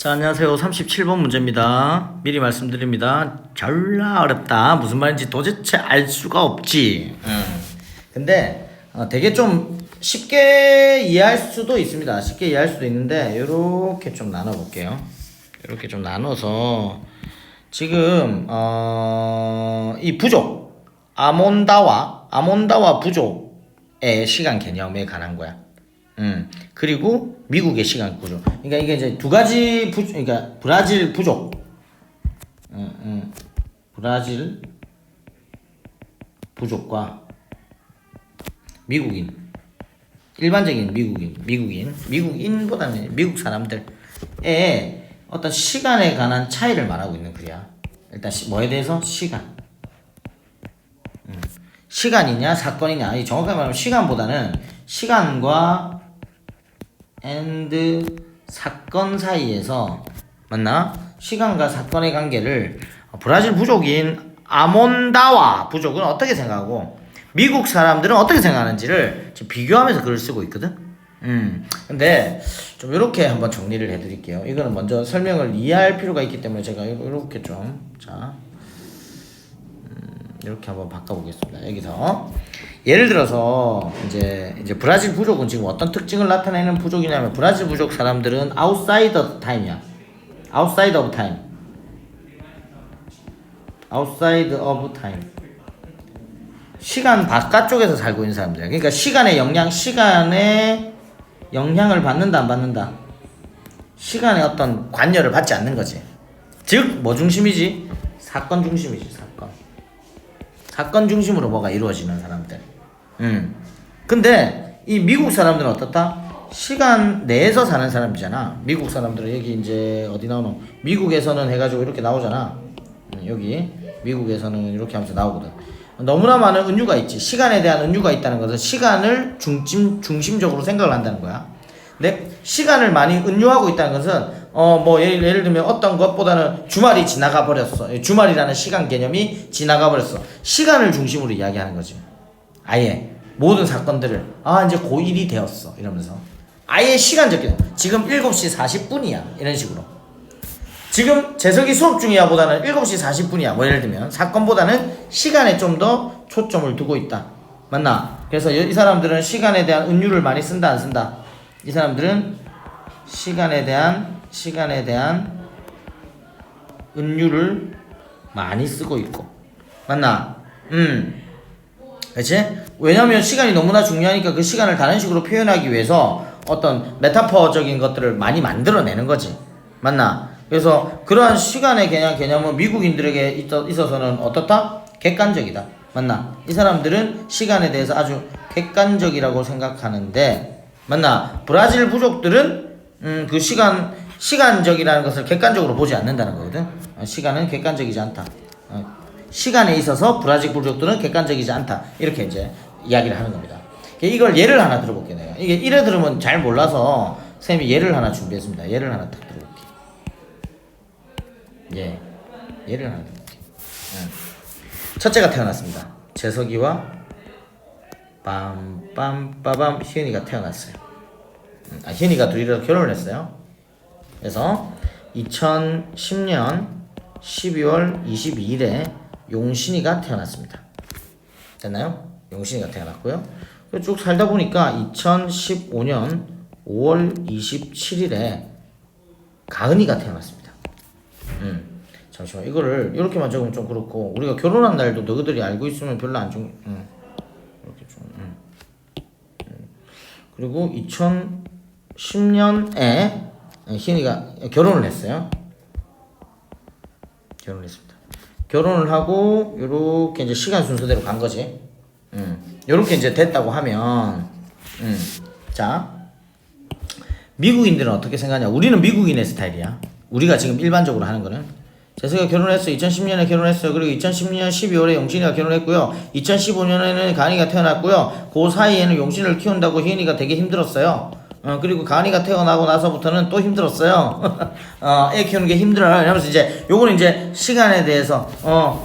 자, 안녕하세요. 37번 문제입니다. 미리 말씀드립니다. 졸라 어렵다. 무슨 말인지 도대체 알 수가 없지. 근데 되게 좀 쉽게 이해할 수도 있습니다. 쉽게 이해할 수도 있는데 요렇게 좀 나눠볼게요. 이렇게 좀 나눠서 지금 이 부족 아몬다와 부족의 시간 개념에 관한 거야. 그리고 미국의 시간 구조. 그러니까 이게 이제 두 가지 그러니까 브라질 부족. 브라질 부족과 미국인. 일반적인 미국인보다는 미국 사람들의 어떤 시간에 관한 차이를 말하고 있는 글이야. 일단 뭐에 대해서? 시간. 시간이냐 사건이냐. 이 정확하게 말하면 시간보다는 시간과 and 사건 사이에서 맞나? 시간과 사건의 관계를 브라질 부족인 아몬다와 부족은 어떻게 생각하고 미국 사람들은 어떻게 생각하는지를 지금 비교하면서 글을 쓰고 있거든. 근데 좀 이렇게 한번 정리를 해드릴게요. 이거는 먼저 설명을 이해할 필요가 있기 때문에 제가 이렇게 좀 이렇게 한번 바꿔보겠습니다. 여기서 예를 들어서 이제 브라질 부족은 지금 어떤 특징을 나타내는 부족이냐면 브라질 부족 사람들은 outside of time이야. outside of time. 시간 바깥쪽에서 살고 있는 사람들이야. 그러니까 시간에 영향을 받는다 안 받는다. 시간에 어떤 관여를 받지 않는 거지. 즉 뭐 중심이지? 사건 중심이지. 사건 중심으로 뭐가 이루어지는 사람들. 근데 이 미국 사람들은 어떻다? 시간 내에서 사는 사람이잖아. 미국 사람들은 여기 이제 어디 나오노? 미국에서는 해가지고 이렇게 나오잖아. 여기 미국에서는 이렇게 하면서 나오거든. 너무나 많은 은유가 있지. 시간에 대한 은유가 있다는 것은 시간을 중심적으로 생각을 한다는 거야. 근데 시간을 많이 은유하고 있다는 것은 뭐 예를 들면 어떤 것보다는 주말이 지나가 버렸어. 주말이라는 시간 개념이 지나가 버렸어. 시간을 중심으로 이야기하는 거지. 아예 모든 사건들을 이제 고1이 되었어 이러면서 아예 시간적 개념. 지금 7시 40분이야 이런 식으로. 지금 재석이 수업 중이야 보다는 7시 40분이야 뭐 예를 들면 사건보다는 시간에 좀 더 초점을 두고 있다. 맞나? 그래서 이 사람들은 시간에 대한 은유를 많이 쓴다 안 쓴다? 이 사람들은 시간에 대한 은유를 많이 쓰고 있고. 맞나? 그치? 왜냐면 시간이 너무나 중요하니까 그 시간을 다른 식으로 표현하기 위해서 어떤 메타포적인 것들을 많이 만들어내는 거지. 맞나? 그래서 그러한 시간의 개념은 미국인들에게 있어서는 어떻다? 객관적이다. 맞나? 이 사람들은 시간에 대해서 아주 객관적이라고 생각하는데, 맞나? 브라질 부족들은 그 시간적이라는 것을 객관적으로 보지 않는다는 거거든. 시간은 객관적이지 않다. 시간에 있어서 브라질 부족들은 객관적이지 않다. 이렇게 이제 이야기를 하는 겁니다. 이걸 예를 하나 들어볼게요. 내가 이게 이래 들으면 잘 몰라서 쌤이 예를 하나 준비했습니다. 예를 하나 딱 들어볼게요. 예를 하나 들어볼게요. 첫째가 태어났습니다. 재석이와 빰빰빠밤 희은이가 태어났어요. 희은이가 둘이서 결혼을 했어요. 그래서 2010년 12월 22일에 용신이가 태어났습니다. 됐나요? 용신이가 태어났고요. 쭉 살다 보니까 2015년 5월 27일에 가은이가 태어났습니다. 잠시만 이거를 이렇게만 적으면 좀 그렇고 우리가 결혼한 날도 너희들이 알고 있으면 별로 안 중. 이렇게 좀. 그리고 2010년에 희은이가 결혼을 했어요. 결혼했습니다. 결혼을 하고 요렇게 이제 시간 순서대로 간 거지. 요렇게 이제 됐다고 하면 자 미국인들은 어떻게 생각하냐? 우리는 미국인의 스타일이야. 우리가 지금 일반적으로 하는 거는 재석이가 결혼했어요. 2010년에 결혼했어요. 그리고 2010년 12월에 용신이가 결혼했고요. 2015년에는 가은이가 태어났고요. 그 사이에는 용신을 키운다고 희은이가 되게 힘들었어요. 그리고 가은이가 태어나고 나서부터는 또 힘들었어요. 애 키우는 게 힘들어요. 이러면서 이제 요거는 이제 시간에 대해서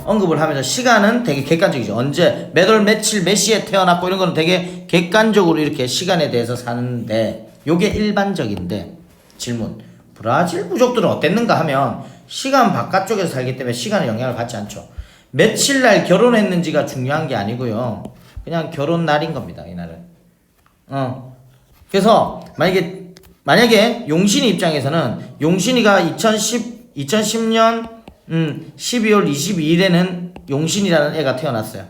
언급을 하면서 시간은 되게 객관적이죠. 언제 몇 월 며칠 몇 시에 태어났고 이런 거는 되게 객관적으로 이렇게 시간에 대해서 사는데 요게 일반적인데 질문 브라질 부족들은 어땠는가 하면 시간 바깥쪽에서 살기 때문에 시간에 영향을 받지 않죠. 며칠 날 결혼했는지가 중요한 게 아니고요. 그냥 결혼 날인 겁니다. 이날은. 그래서 만약에 용신이 입장에서는 용신이가 2010년 12월 22일에는 용신이라는 애가 태어났어요.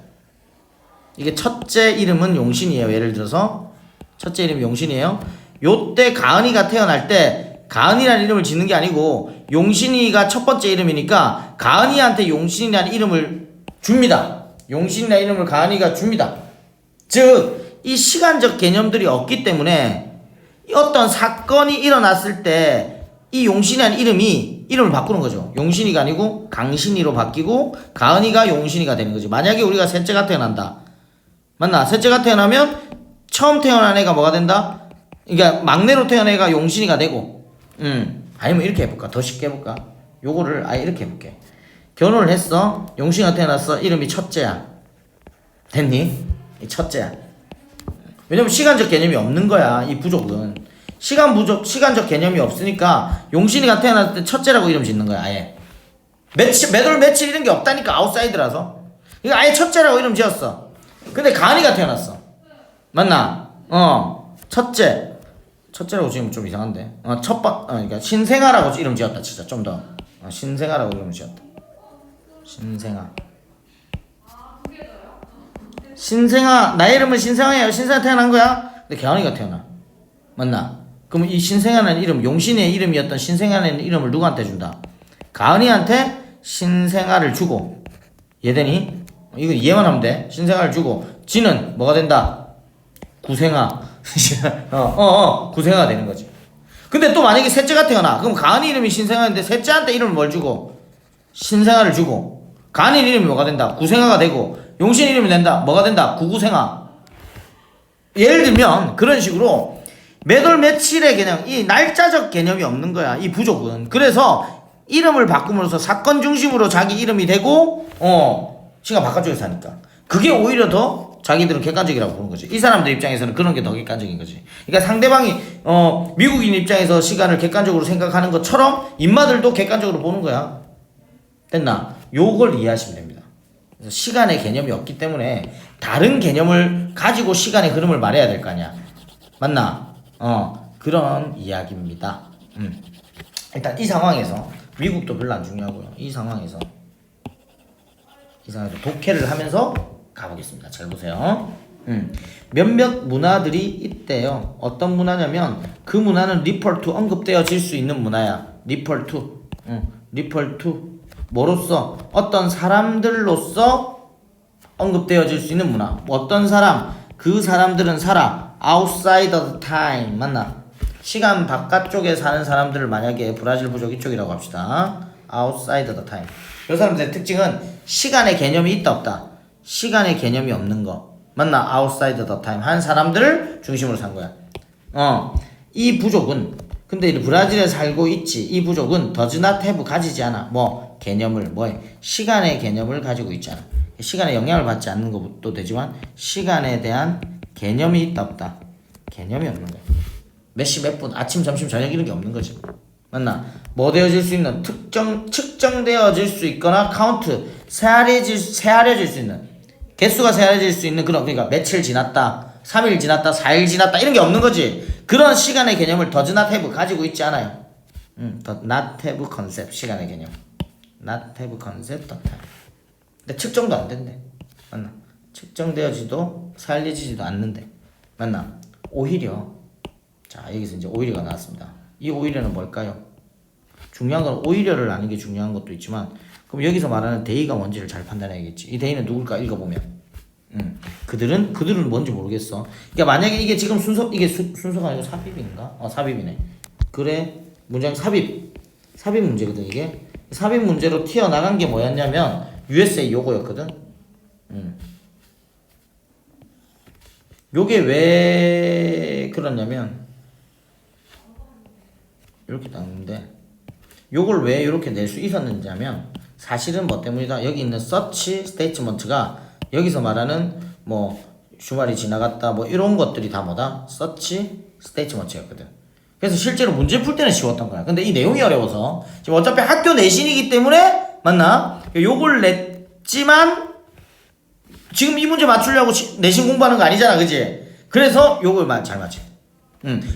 이게 첫째 이름은 용신이에요. 예를 들어서 첫째 이름이 용신이에요. 요때 가은이가 태어날 때 가은이라는 이름을 짓는 게 아니고 용신이가 첫 번째 이름이니까 가은이한테 용신이라는 이름을 줍니다. 용신이라는 이름을 가은이가 줍니다. 즉 이 시간적 개념들이 없기 때문에 어떤 사건이 일어났을 때 이 용신이라는 이름을 바꾸는 거죠. 용신이가 아니고 강신이로 바뀌고 가은이가 용신이가 되는 거지. 만약에 우리가 셋째가 태어난다. 맞나? 셋째가 태어나면 처음 태어난 애가 뭐가 된다? 그러니까 막내로 태어난 애가 용신이가 되고 아니면 이렇게 해볼까? 더 쉽게 해볼까? 요거를 아예 이렇게 해볼게. 결혼을 했어. 용신이가 태어났어. 이름이 첫째야. 됐니? 이 첫째야. 왜냐면 시간적 개념이 없는 거야. 이 부족은. 시간적 개념이 없으니까 용신이가 태어났을 때 첫째라고 이름 짓는 거야. 아예. 매월 며칠 이런 게 없다니까. 아웃사이드라서. 이거 아예 첫째라고 이름 지었어. 근데 가은이가 태어났어. 맞나? 첫째라고 지으면 좀 이상한데. 그러니까 신생아라고 이름 지었다. 진짜 좀 더. 신생아라고 이름 지었다. 신생아. 나의 이름은 신생아예요. 신생아 태어난 거야. 근데 가은이가 태어나. 맞나? 그럼 이 신생아라는 이름, 용신의 이름이었던 신생아라는 이름을 누구한테 준다? 가은이한테 신생아를 주고. 얘되니? 이거 이해만 하면 돼. 신생아를 주고. 지는 뭐가 된다? 구생아. 구생아가 되는 거지. 근데 또 만약에 셋째가 태어나. 그럼 가은이 이름이 신생아인데 셋째한테 이름을 뭘 주고? 신생아를 주고. 가은이 이름이 뭐가 된다? 구생아가 되고. 용신 이름이 된다. 뭐가 된다? 구구생아. 예를 들면 그런 식으로 매월 며칠의 개념, 이 날짜적 개념이 없는 거야. 이 부족은. 그래서 이름을 바꿈으로써 사건 중심으로 자기 이름이 되고 시간 바깥쪽에서 사니까 그게 오히려 더 자기들은 객관적이라고 보는 거지. 이 사람들 입장에서는 그런 게 더 객관적인 거지. 그러니까 상대방이 미국인 입장에서 시간을 객관적으로 생각하는 것처럼 인마들도 객관적으로 보는 거야. 됐나? 요걸 이해하시면 됩니다. 그래서 시간의 개념이 없기 때문에 다른 개념을 가지고 시간의 흐름을 말해야 될 거 아니야. 맞나? 그런 이야기입니다. 일단 이 상황에서 미국도 별로 안 중요하고요. 이 상황에서 독해를 하면서 가보겠습니다. 잘 보세요. 몇몇 문화들이 있대요. 어떤 문화냐면 그 문화는 refer to 언급되어질 수 있는 문화야. refer to 뭐로써? 어떤 사람들로서 언급되어질 수 있는 문화. 어떤 사람, 그 사람들은 살아. outside of time. 맞나? 시간 바깥쪽에 사는 사람들을 만약에 브라질 부족 이쪽이라고 합시다. outside of time. 이 사람들의 특징은 시간의 개념이 있다 없다. 시간의 개념이 없는 거. 맞나? outside of time. 한 사람들을 중심으로 산 거야. 이 부족은 근데 브라질에 살고 있지. 이 부족은 does not have 가지지 않아. 개념을 시간의 개념을 가지고 있잖아. 시간에 영향을 받지 않는 것도 되지만 시간에 대한 개념이 있다 없다. 개념이 없는 거야. 몇 시 몇 분 아침 점심 저녁 이런 게 없는 거지. 맞나? 뭐 되어질 수 있는 측정되어질 수 있거나 카운트 세알해질 수 있는 개수가 세알해질 수 있는 그런 그러니까 며칠 지났다 3일 지났다 4일 지났다 이런 게 없는 거지. 그런 시간의 개념을 does not have 가지고 있지 않아요. does not have concept 시간의 개념 not have concept of time. 근데 측정도 안 된대. 맞나? 측정되어지도 살려지지도 않는데. 맞나? 오히려 자 여기서 이제 오히려가 나왔습니다. 이 오히려는 뭘까요? 중요한 건 오히려를 아는 게 중요한 것도 있지만 그럼 여기서 말하는 대의가 뭔지를 잘 판단해야겠지. 이 대의는 누굴까 읽어보면 그들은 뭔지 모르겠어. 그러니까 만약에 이게 지금 순서가 아니고 삽입인가? 삽입이네. 그래 문장 삽입 문제거든. 이게 삽입 문제로 튀어나간 게 뭐였냐면 USA 요거였거든. 요게 왜 그러냐면 이렇게 나오는데 요걸 왜 이렇게 낼 수 있었는지 하면 사실은 뭐 때문이다. 여기 있는 search statement가 여기서 말하는 주말이 지나갔다 이런 것들이 다 뭐다? search statement였거든. 그래서 실제로 문제 풀 때는 쉬웠던 거야. 근데 이 내용이 어려워서 지금 어차피 학교 내신이기 때문에 맞나? 요걸 냈지만 지금 이 문제 맞추려고 내신 공부하는 거 아니잖아, 그지? 그래서 요걸 잘 맞지.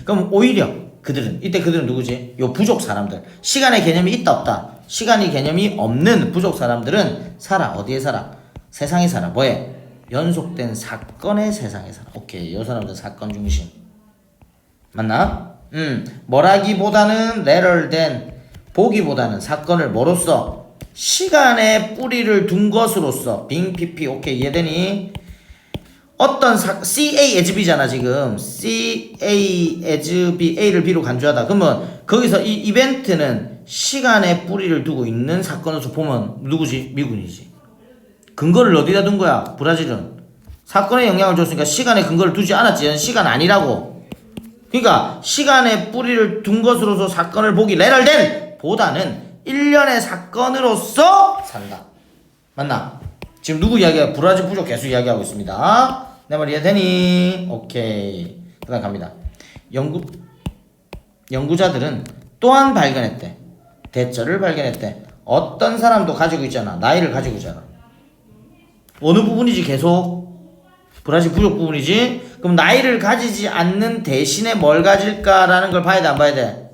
그럼 오히려 그들은 누구지? 요 부족 사람들. 시간의 개념이 있다 없다. 시간이 개념이 없는 부족 사람들은 어디에 살아? 세상에 살아. 뭐에? 연속된 사건의 세상에 살아. 오케이. 요 사람들 사건 중심. 맞나? 뭐라기보다는 later than, 보기보다는 사건을 뭐로써? 시간에 뿌리를 둔 것으로서. 빙 PP. 오케이. 이해되니? 어떤 CA as B잖아 지금. CA as B, A를 B로 간주하다. 그러면 거기서 이 이벤트는 시간에 뿌리를 두고 있는 사건으로서 보면 누구지? 미군이지. 근거를 어디다 둔 거야? 브라질은 사건에 영향을 줬으니까 시간에 근거를 두지 않았지. 시간 아니라고. 그러니까 시간에 뿌리를 둔 것으로서 사건을 보기 later than 보다는 일련의 사건으로서 산다. 맞나? 지금 누구 이야기야? 브라질 부족 개수 이야기하고 있습니다. 내 말 이해되니? 오케이. 그 다음 갑니다. 연구자들은 또한 발견했대. 대절을 발견했대. 어떤 사람도 가지고 있잖아. 나이를 가지고 있잖아. 어느 부분이지 계속? 브라질 부족 부분이지? 그럼 나이를 가지지 않는 대신에 뭘 가질까라는 걸 봐야 돼, 안 봐야 돼?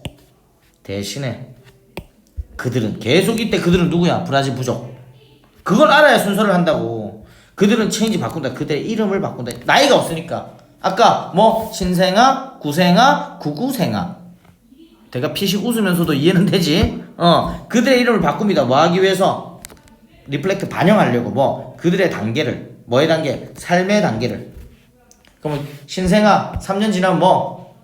대신에 그들은 계속 이때 그들은 누구야? 브라질 부족. 그걸 알아야 순서를 한다고. 그들은 체인지 바꾼다. 그들의 이름을 바꾼다. 나이가 없으니까. 아까 뭐 신생아, 구생아, 구구생아. 내가 피식 웃으면서도 이해는 되지? 그들의 이름을 바꿉니다. 뭐 하기 위해서? 리플렉트 반영하려고. 뭐 그들의 단계를. 뭐의 단계? 삶의 단계를. 그러면 신생아 3년 지나면 뭐?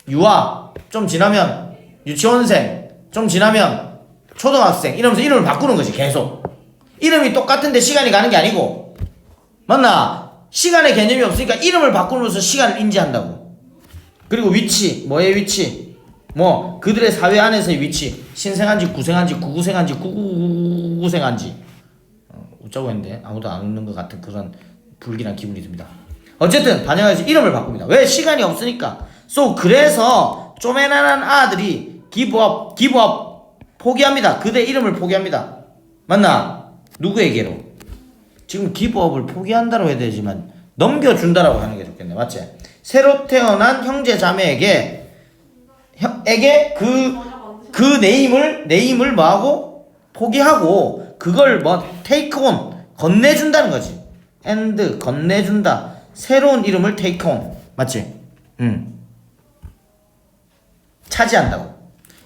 유아 좀 지나면 유치원생 좀 지나면 초등학생 이러면서 이름을 바꾸는 거지. 계속 이름이 똑같은데 시간이 가는 게 아니고. 맞나? 시간의 개념이 없으니까 이름을 바꾸면서 시간을 인지한다고. 그리고 위치. 뭐의 위치? 뭐 그들의 사회 안에서의 위치. 신생한지 구생한지 구구생한지 구구생한지. 웃자고 했는데 아무도 안 웃는 것 같은 그런 불길한 기분이 듭니다. 어쨌든 반영해서 이름을 바꿉니다. 왜? 시간이 없으니까. 그래서 쪼매난한 아들이 give up 포기합니다. 그대 이름을 포기합니다. 맞나? 누구에게로? 지금 give up을 포기한다고 해야 되지만 넘겨준다라고 하는 게 좋겠네. 맞지? 새로 태어난 형제 자매에게 그 네임을 뭐하고? 포기하고 그걸 take on 건네준다는 거지. and 건네준다. 새로운 이름을 take on. 맞지? 차지한다고.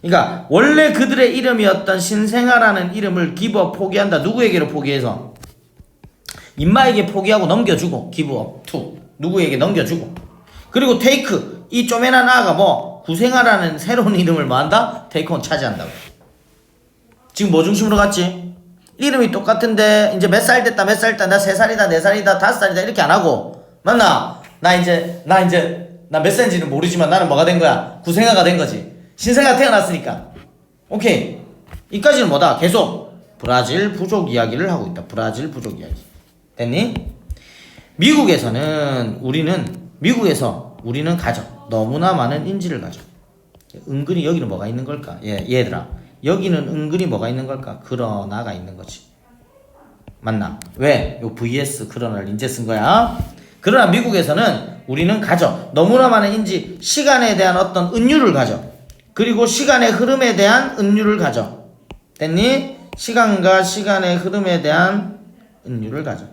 그러니까 원래 그들의 이름이었던 신생아라는 이름을 give up 포기한다. 누구에게로 포기해서? 임마에게 포기하고 넘겨주고 give up to 누구에게 넘겨주고. 그리고 take 이 쪼매난 아가 뭐 구생아라는 새로운 이름을 뭐한다? take on 차지한다고. 지금 뭐 중심으로 갔지? 이름이 똑같은데 이제 몇 살 됐다 나 3살이다 4살이다 5살이다 이렇게 안 하고. 맞나? 나 몇 살인지는 모르지만 나는 뭐가 된 거야? 구생아가 된 거지. 신생아 태어났으니까. 오케이. 이까지는 뭐다? 계속 브라질 부족 이야기를 하고 있다. 브라질 부족 이야기. 됐니? 미국에서 우리는 가져. 너무나 많은 인지를 가져. 은근히 여기는 뭐가 있는 걸까? 얘들아. 여기는 은근히 뭐가 있는 걸까? 그러나가 있는 거지. 맞나? 왜? 요 vs 그러나를 인제 쓴 거야. 그러나 미국에서는 우리는 가져. 너무나 많은 인지, 시간에 대한 어떤 은유를 가져. 그리고 시간의 흐름에 대한 은유를 가져. 됐니? 시간과 시간의 흐름에 대한 은유를 가져.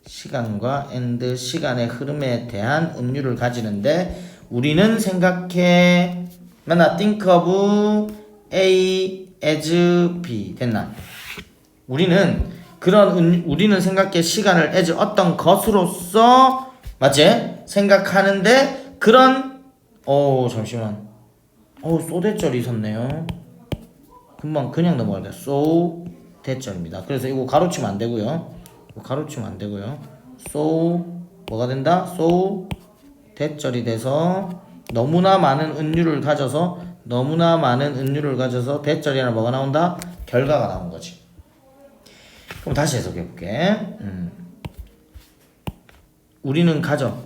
시간과 and 시간의 흐름에 대한 은유를 가지는데 우리는 생각해. 맞나? think of A as B. 됐나? 우리는 생각해 시간을 as 어떤 것으로서 맞지? 생각하는데 그런 잠시만. 소대절이 있었네요. 금방 그냥 넘어갈게요. so 대절입니다. 그래서 이거 가로치면 안 되고요. so 뭐가 된다? so 대절이 돼서 너무나 많은 은유를 가져서 대절이나 뭐가 나온다? 결과가 나온 거지. 그럼 다시 해석해 볼게. 우리는 가져.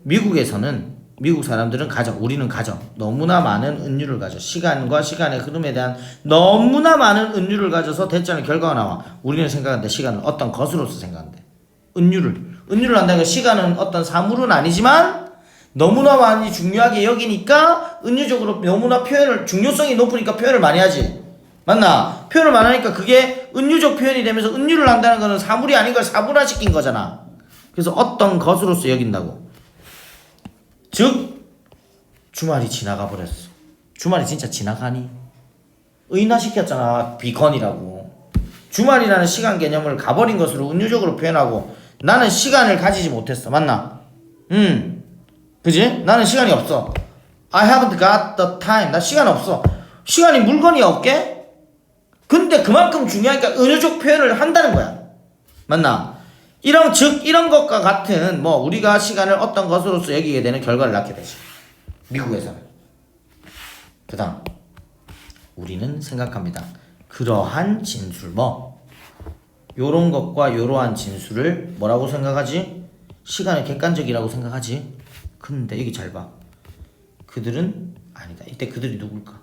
미국에서는 미국 사람들은 가져. 우리는 가져. 너무나 많은 은유를 가져. 시간과 시간의 흐름에 대한 너무나 많은 은유를 가져서 대체는 결과가 나와. 우리는 생각한대. 시간을 어떤 것으로서 생각한대. 은유를 한다는 건 시간은 어떤 사물은 아니지만 너무나 많이 중요하게 여기니까 은유적으로 너무나 표현을 중요성이 높으니까 표현을 많이 하지. 맞나? 표현을 많이 하니까 그게 은유적 표현이 되면서 은유를 한다는 거는 사물이 아닌 걸 사물화시킨 거잖아. 그래서 어떤 것으로서 여긴다고. 즉 주말이 지나가 버렸어. 주말이 진짜 지나가니? 의인화시켰잖아. 비건이라고. 주말이라는 시간 개념을 가버린 것으로 은유적으로 표현하고 나는 시간을 가지지 못했어. 맞나? 그지? 나는 시간이 없어. I haven't got the time. 나 시간 없어. 시간이 물건이야 없게? 근데 그만큼 중요하니까 은유적 표현을 한다는 거야. 맞나? 이런 것과 같은 뭐 우리가 시간을 어떤 것으로서 여기게 되는 결과를 낳게 되지. 미국에서는. 그 다음 우리는 생각합니다. 그러한 진술 요런 것과 요러한 진술을 뭐라고 생각하지? 시간의 객관적이라고 생각하지. 근데 여기 잘 봐. 그들은 아니다. 이때 그들이 누굴까?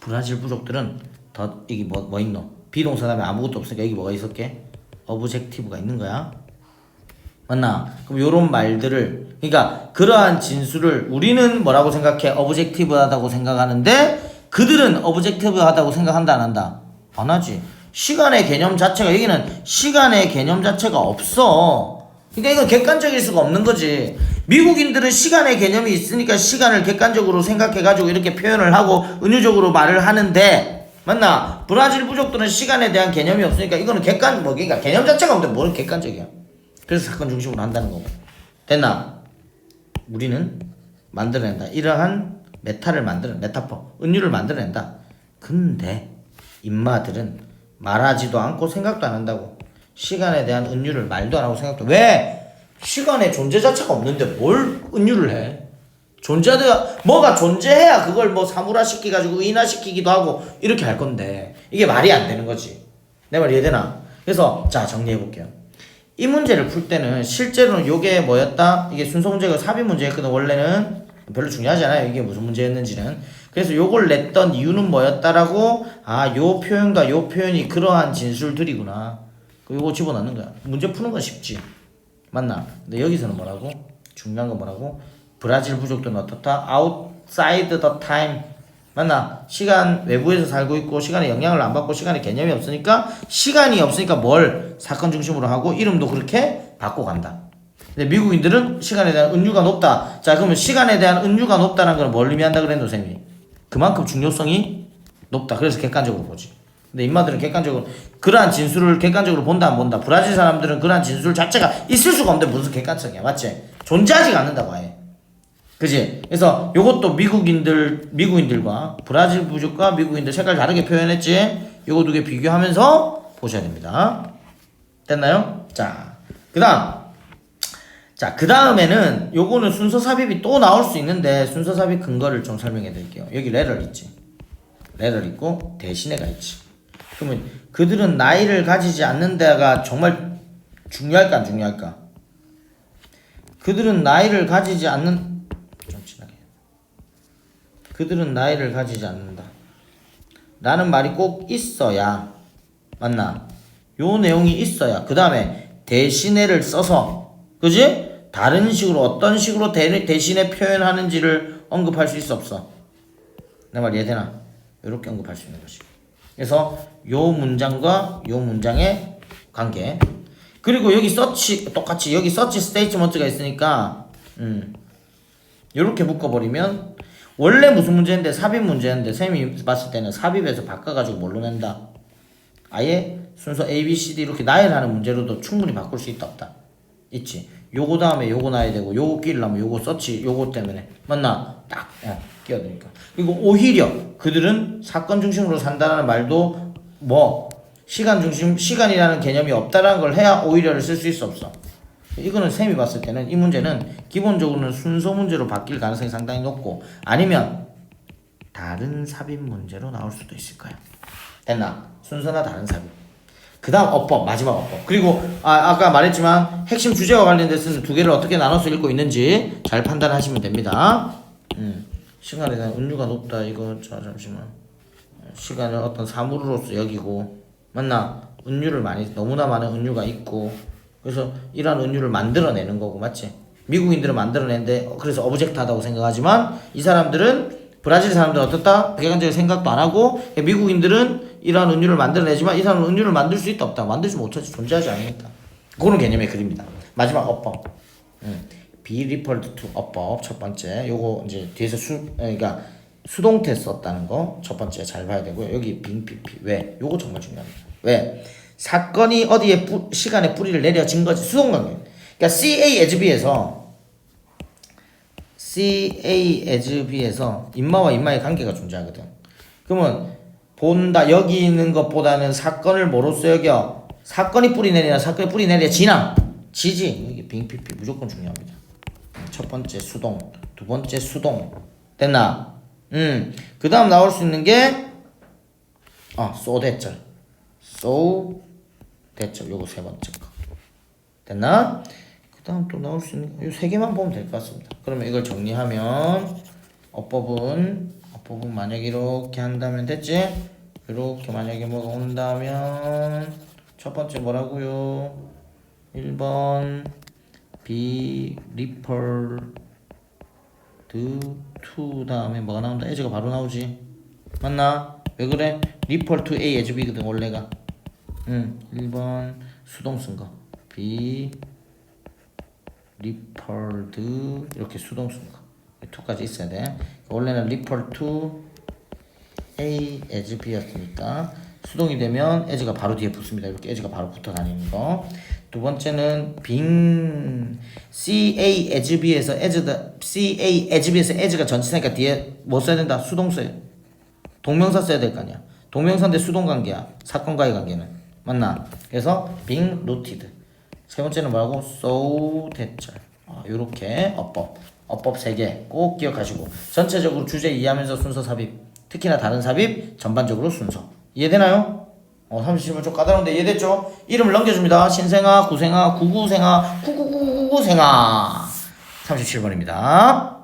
브라질 부족들은 더 여기 뭐 있노? 비동사 다음에 아무것도 없으니까 여기 뭐가 있었게? 어브젝티브가 있는 거야. 맞나? 그럼 요런 말들을 그러니까 그러한 진술을 우리는 뭐라고 생각해? 어브젝티브하다고 생각하는데 그들은 어브젝티브하다고 생각한다 안 한다? 안 하지. 시간의 개념 자체가 여기는 시간의 개념 자체가 없어. 그러니까 이건 객관적일 수가 없는 거지. 미국인들은 시간의 개념이 있으니까 시간을 객관적으로 생각해가지고 이렇게 표현을 하고 은유적으로 말을 하는데 맞나? 브라질 부족들은 시간에 대한 개념이 없으니까 이거는 그러니까 개념 자체가 없는데 뭘 객관적이야. 그래서 사건 중심으로 한다는 거고. 됐나? 우리는 만들어낸다. 이러한 메타포, 은유를 만들어낸다. 근데 인마들은 말하지도 않고 생각도 안 한다고. 시간에 대한 은유를 말도 안 하고 생각도. 왜? 시간의 존재 자체가 없는데 뭘 은유를 해? 뭐가 존재해야 그걸 뭐 사물화시키가지고 의인화시키기도 하고 이렇게 할 건데 이게 말이 안 되는 거지. 내 말 이해되나? 그래서 자 정리해볼게요. 이 문제를 풀 때는 실제로는 요게 뭐였다? 이게 순서 문제가 삽입 문제였거든. 원래는 별로 중요하지 않아요. 이게 무슨 문제였는지는. 그래서 요걸 냈던 이유는 뭐였다라고? 요 표현과 요 표현이 그러한 진술들이구나. 요거 집어넣는 거야. 문제 푸는 건 쉽지. 맞나? 근데 여기서는 뭐라고? 중요한 건 뭐라고? 브라질 부족들은 어떻다? outside the time. 맞나? 시간 외부에서 살고 있고 시간에 영향을 안 받고 시간에 개념이 없으니까 시간이 없으니까 뭘 사건 중심으로 하고 이름도 그렇게 바꿔간다. 근데 미국인들은 시간에 대한 은유가 높다. 자 그러면 시간에 대한 은유가 높다는 건 뭘 의미한다 그랬노 쌤이? 그만큼 중요성이 높다. 그래서 객관적으로 보지. 근데 인마들은 객관적으로 그러한 진술을 객관적으로 본다 안 본다. 브라질 사람들은 그러한 진술 자체가 있을 수가 없는데 무슨 객관성이야. 맞지? 존재하지가 않는다고 아예. 그지? 그래서 요것도 미국인들과 브라질 부족과 미국인들 색깔 다르게 표현했지? 요거 두 개 비교하면서 보셔야 됩니다. 됐나요? 자, 그 다음에는 요거는 순서 삽입이 또 나올 수 있는데 순서 삽입 근거를 좀 설명해 드릴게요. 여기 레럴 있지? 레럴 있고 대신에가 있지. 그러면 그들은 나이를 가지지 않는 데가 정말 중요할까 안 중요할까? 그들은 나이를 가지지 않는 그들은 나이를 가지지 않는다 라는 말이 꼭 있어야 맞나? 요 내용이 있어야 그 다음에 대신에를 써서 그지? 다른 식으로 어떤 식으로 대신에 표현하는지를 언급할 수 있어 없어? 내 말 이해되나? 이렇게 언급할 수 있는 거지. 그래서 요 문장과 요 문장의 관계 그리고 여기 서치 똑같이 여기 서치 스테이트먼트가 있으니까 요렇게 묶어버리면 원래 무슨 문제인데 삽입 문제인데 쌤이 봤을 때는 삽입에서 바꿔가지고 뭘로 낸다? 아예 순서 A, B, C, D 이렇게 나열하는 문제로도 충분히 바꿀 수 있다 없다? 있지. 요거 다음에 요거 놔야 되고 요거 끼려면 요거 서치 요거 때문에 맞나? 딱 끼어드니까. 그리고 오히려 그들은 사건 중심으로 산다는 말도 뭐 시간 중심 시간이라는 개념이 없다라는 걸 해야 오히려를 쓸 수 있어 없어? 이거는 쌤이 봤을 때는 이 문제는 기본적으로는 순서 문제로 바뀔 가능성이 상당히 높고 아니면 다른 삽입 문제로 나올 수도 있을 거야. 됐나? 순서나 다른 삽입. 그 다음 어법, 마지막 어법. 그리고 아까 말했지만 핵심 주제와 관련돼서는 두 개를 어떻게 나눠서 읽고 있는지 잘 판단하시면 됩니다. 시간에 대한 은유가 높다. 이거 잠시만. 시간을 어떤 사물로서 여기고 맞나? 은유를 많이 너무나 많은 은유가 있고 그래서 이러한 은유를 만들어내는 거고 맞지? 미국인들은 만들어낸데 그래서 어브젝트하다고 생각하지만 이 사람들은 브라질 사람들은 어떻다? 객관적인 생각도 안 하고 미국인들은 이러한 은유를 만들어내지만 이 사람은 은유를 만들 수 있다 없다 만들지 못하지 존재하지 않으니까 그런 개념의 글입니다. 마지막 어법 be referred to 어법 첫 번째 요거 이제 뒤에서 그러니까 수동태 썼다는 거 첫 번째 잘 봐야 되고요. 여기 빙 PP 왜? 요거 정말 중요합니다. 왜? 사건이 어디에 시간에 뿌리를 내려진 거지 수동관계. 그러니까 CA as B에서 인마와 인마의 관계가 존재하거든. 그러면 본다 여기 있는 것보다는 사건을 뭐로써 여겨? 사건이 뿌리 내리나 사건이 뿌리 내려지나? 지지. 여기 빙 PP 무조건 중요합니다. 첫 번째 수동, 두 번째 수동 됐나? 그 다음 나올 수 있는 게 so 대절 so 대절 요거 세 번째 거 됐나? 그 다음 또 나올 수 있는 요 세 개만 보면 될 것 같습니다. 그러면 이걸 정리하면 어법은 만약에 이렇게 한다면 됐지? 이렇게 만약에 뭐가 온다면 첫 번째 뭐라고요? 1번 be referred to 다음에 뭐가 나온다? as가 바로 나오지 맞나? 왜 그래? refer to A as B거든 원래가 1번 수동 쓴거 be referred 이렇게 수동 쓴거 2까지 있어야 돼. 원래는 refer to A as B였으니까 수동이 되면 as가 바로 뒤에 붙습니다. 이렇게 as가 바로 붙어 다니는 거. 두 번째는 being CA as B에서 CA as B에서 as가 전치사니까 뒤에 뭐 써야 된다? 수동 써야 돼. 동명사 써야 될 거 아니야. 동명사인데 수동 관계야. 사건과의 관계는. 맞나? 그래서 being noted. 세 번째는 뭐라고? so 대절. 요렇게 어법 3개 꼭 기억하시고 전체적으로 주제 이해하면서 순서 삽입. 특히나 다른 삽입 전반적으로 순서. 이해되나요? 37번 좀 까다로운데 이해됐죠? 이름을 넘겨줍니다. 신생아, 구생아, 구구생아, 구구구구생아 37번입니다.